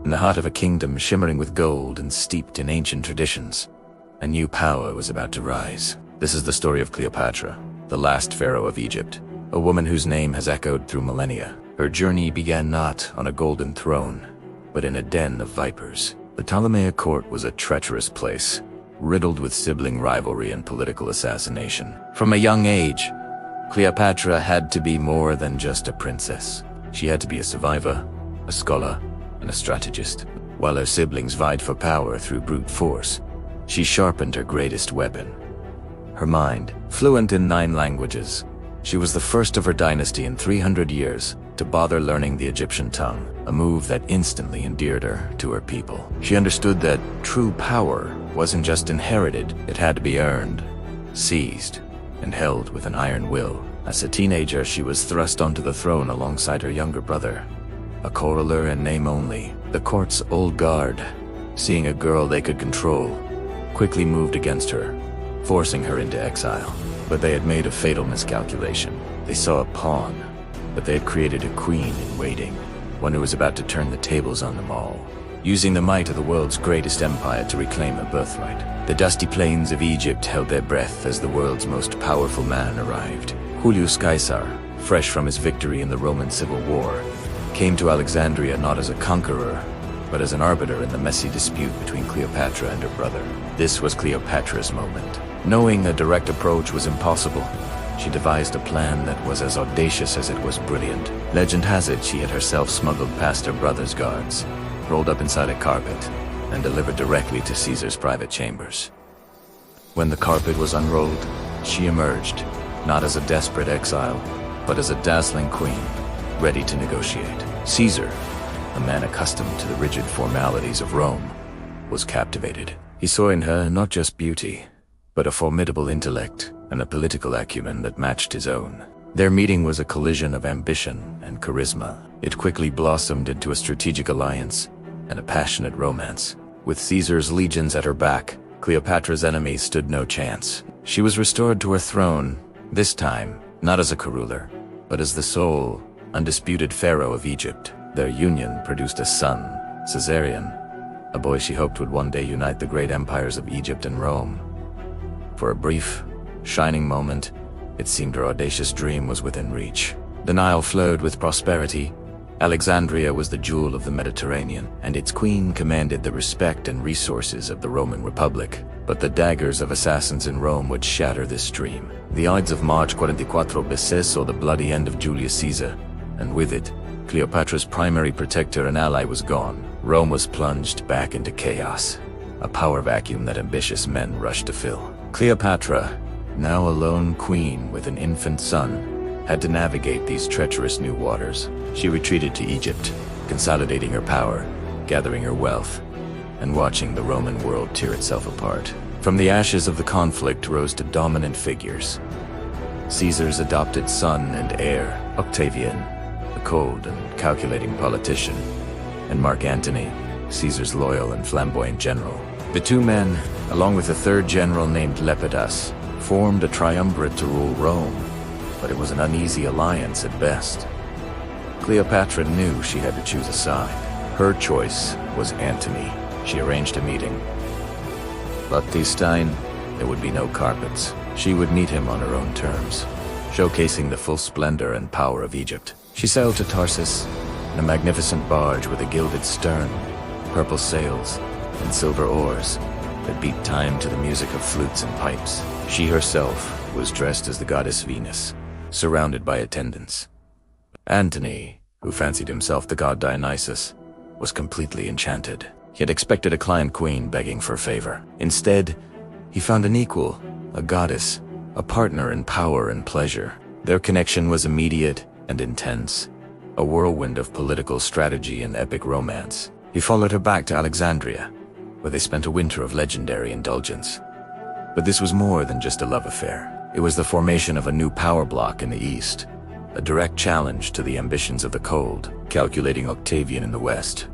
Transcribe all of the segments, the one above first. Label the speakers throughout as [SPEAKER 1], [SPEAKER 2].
[SPEAKER 1] In the heart of a kingdom shimmering with gold and steeped in ancient traditions, a new power was about to rise. This is the story of Cleopatra, the last pharaoh of Egypt, a woman whose name has echoed through millennia. Her journey began not on a golden throne, but in a den of vipers. The Ptolemaic court was a treacherous place, riddled with sibling rivalry and political assassination. From a young age, Cleopatra had to be more than just a princess. She had to be a survivor, a scholar, and a strategist. While her siblings vied for power through brute force, she sharpened her greatest weapon: her mind. Fluent in 9 languages, she was the first of her dynasty in 300 years to bother learning the Egyptian tongue, a move that instantly endeared her to her people. She understood that true power wasn't just inherited, it had to be earned, seized, and held with an iron will. As a teenager, she was thrust onto the throne alongside her younger brother, a coroller in name only. The court's old guard, seeing a girl they could control, quickly moved against her, forcing her into exile. But they had made a fatal miscalculation. They saw a pawn, but they had created a queen in waiting, one who was about to turn the tables on them all, using the might of the world's greatest empire to reclaim her birthright. The dusty plains of Egypt held their breath as the world's most powerful man arrived. Julius Caesar, fresh from his victory in the Roman Civil War, came to Alexandria not as a conqueror, but as an arbiter in the messy dispute between Cleopatra and her brother. This was Cleopatra's moment. Knowing a direct approach was impossible, she devised a plan that was as audacious as it was brilliant. Legend has it she had herself smuggled past her brother's guards, rolled up inside a carpet, and delivered directly to Caesar's private chambers. When the carpet was unrolled, she emerged, not as a desperate exile, but as a dazzling queen, ready to negotiate. Caesar, a man accustomed to the rigid formalities of Rome, was captivated. He saw in her not just beauty, but a formidable intellect and a political acumen that matched his own. Their meeting was a collision of ambition and charisma. It quickly blossomed into a strategic alliance and a passionate romance. With Caesar's legions at her back, Cleopatra's enemies stood no chance. She was restored to her throne, this time not as a co-ruler, but as the sole, undisputed pharaoh of Egypt. Their union produced a son, Caesarion, a boy she hoped would one day unite the great empires of Egypt and Rome. For a brief, shining moment, it seemed her audacious dream was within reach. The Nile flowed with prosperity. Alexandria was the jewel of the Mediterranean, and its queen commanded the respect and resources of the Roman Republic. But the daggers of assassins in Rome would shatter this dream. The Ides of March 44 BC saw the bloody end of Julius Caesar, and with it, Cleopatra's primary protector and ally was gone. Rome was plunged back into chaos, a power vacuum that ambitious men rushed to fill. Cleopatra, now a lone queen with an infant son, had to navigate these treacherous new waters. She retreated to Egypt, consolidating her power, gathering her wealth, and watching the Roman world tear itself apart. From the ashes of the conflict rose to dominant figures: Caesar's adopted son and heir, Octavian, a cold and calculating politician, and Mark Antony, Caesar's loyal and flamboyant general. The two men, along with a third general named Lepidus, formed a triumvirate to rule Rome, but it was an uneasy alliance at best. Cleopatra knew she had to choose a side. Her choice was Antony. She arranged a meeting. But this time, there would be no carpets. She would meet him on her own terms, showcasing the full splendor and power of Egypt. She sailed to Tarsus in a magnificent barge with a gilded stern, purple sails, and silver oars that beat time to the music of flutes and pipes. She herself was dressed as the goddess Venus, surrounded by attendants. Antony, who fancied himself the god Dionysus, was completely enchanted. He had expected a client queen begging for favor. Instead, he found an equal, a goddess, a partner in power and pleasure. Their connection was immediate and intense, a whirlwind of political strategy and epic romance. He followed her back to Alexandria, where they spent a winter of legendary indulgence. But this was more than just a love affair. It was the formation of a new power block in the East, a direct challenge to the ambitions of the cold, calculating Octavian in the West.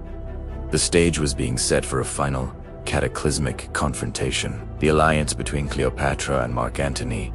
[SPEAKER 1] The stage was being set for a final, cataclysmic confrontation. The alliance between Cleopatra and Mark Antony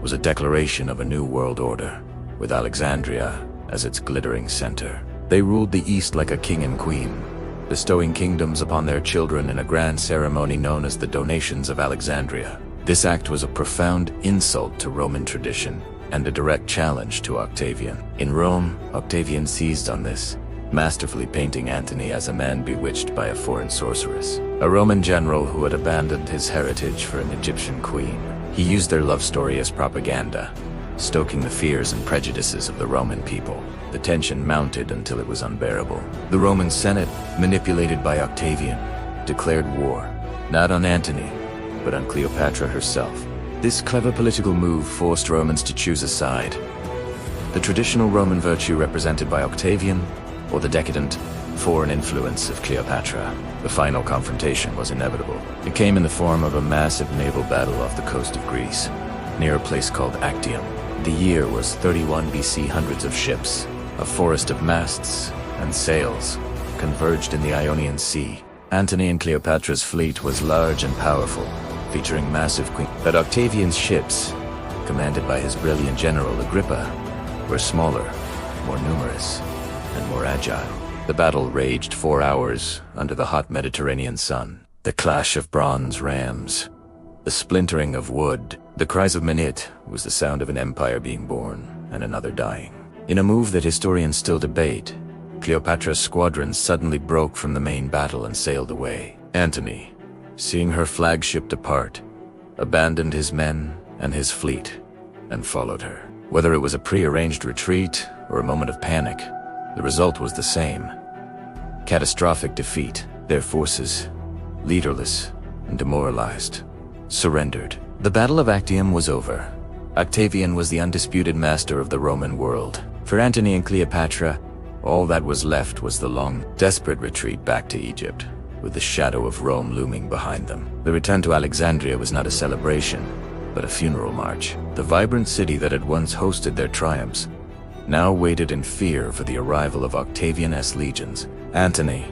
[SPEAKER 1] was a declaration of a new world order, with Alexandria as its glittering center. They ruled the East like a king and queen, bestowing kingdoms upon their children in a grand ceremony known as the Donations of Alexandria. This act was a profound insult to Roman tradition and a direct challenge to Octavian. In Rome, Octavian seized on this, masterfully painting Antony as a man bewitched by a foreign sorceress, a Roman general who had abandoned his heritage for an Egyptian queen. He used their love story as propaganda, stoking the fears and prejudices of the Roman people. The tension mounted until it was unbearable. The Roman Senate, manipulated by Octavian, declared war, not on Antony, but on Cleopatra herself. This clever political move forced Romans to choose a side: the traditional Roman virtue represented by Octavian, or the decadent, foreign influence of Cleopatra. The final confrontation was inevitable. It came in the form of a massive naval battle off the coast of Greece, near a place called Actium. The year was 31 BC. Hundreds of ships, a forest of masts and sails, converged in the Ionian Sea. Antony and Cleopatra's fleet was large and powerful, featuring massive queens. But Octavian's ships, commanded by his brilliant general Agrippa, were smaller, more numerous, and more agile. The battle raged 4 hours under the hot Mediterranean sun. The clash of bronze rams, the splintering of wood, the cries of men. It was the sound of an empire being born and another dying. In a move that historians still debate, Cleopatra's squadron suddenly broke from the main battle and sailed away. Antony, seeing her flagship depart, abandoned his men and his fleet and followed her. Whether it was a pre-arranged retreat or a moment of panic, the result was the same: catastrophic defeat. Their forces, leaderless and demoralized, surrendered. The Battle of Actium was over. Octavian was the undisputed master of the Roman world. For Antony and Cleopatra, all that was left was the long, desperate retreat back to Egypt, with the shadow of Rome looming behind them. The return to Alexandria was not a celebration, but a funeral march. The vibrant city that had once hosted their triumphs now waited in fear for the arrival of Octavian's legions. Antony,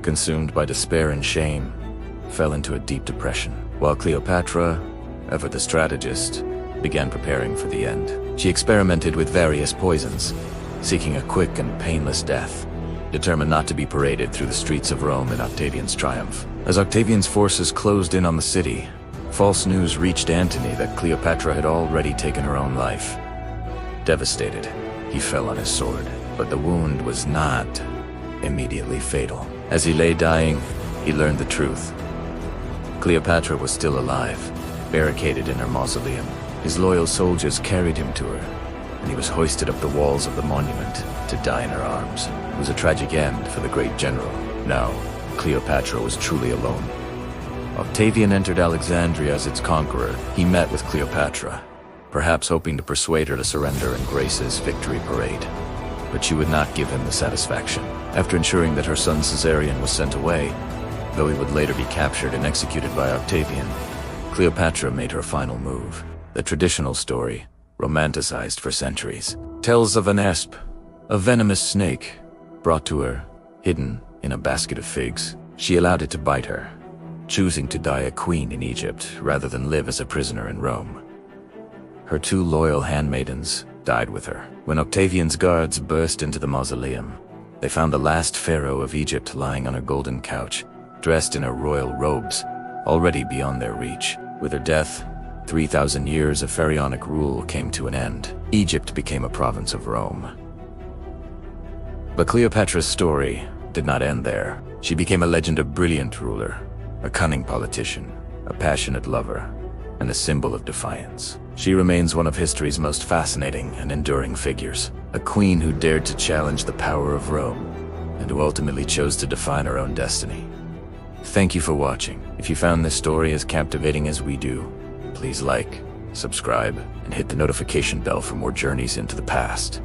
[SPEAKER 1] consumed by despair and shame, fell into a deep depression, while Cleopatra, ever the strategist, began preparing for the end. She experimented with various poisons, seeking a quick and painless death, determined not to be paraded through the streets of Rome in Octavian's triumph. As Octavian's forces closed in on the city, false news reached Antony that Cleopatra had already taken her own life. Devastated, he fell on his sword, but the wound was not immediately fatal. As he lay dying, he learned the truth. Cleopatra was still alive, barricaded in her mausoleum. His loyal soldiers carried him to her, and he was hoisted up the walls of the monument to die in her arms. It was a tragic end for the great general. Now, Cleopatra was truly alone. Octavian entered Alexandria as its conqueror. He met with Cleopatra, perhaps hoping to persuade her to surrender and grace his victory parade. But she would not give him the satisfaction. After ensuring that her son Caesarion was sent away, though he would later be captured and executed by Octavian, Cleopatra made her final move. The traditional story, romanticized for centuries, tells of an asp, a venomous snake, brought to her, hidden in a basket of figs. She allowed it to bite her, choosing to die a queen in Egypt rather than live as a prisoner in Rome. Her 2 loyal handmaidens died with her. When Octavian's guards burst into the mausoleum, they found the last pharaoh of Egypt lying on a golden couch, dressed in her royal robes, already beyond their reach. With her death, 3,000 years of pharaonic rule came to an end. Egypt became a province of Rome. But Cleopatra's story did not end there. She became a legend of brilliant ruler, a cunning politician, a passionate lover, and a symbol of defiance. She remains one of history's most fascinating and enduring figures, a queen who dared to challenge the power of Rome, and who ultimately chose to define her own destiny. Thank you for watching. If you found this story as captivating as we do, please like, subscribe, and hit the notification bell for more journeys into the past.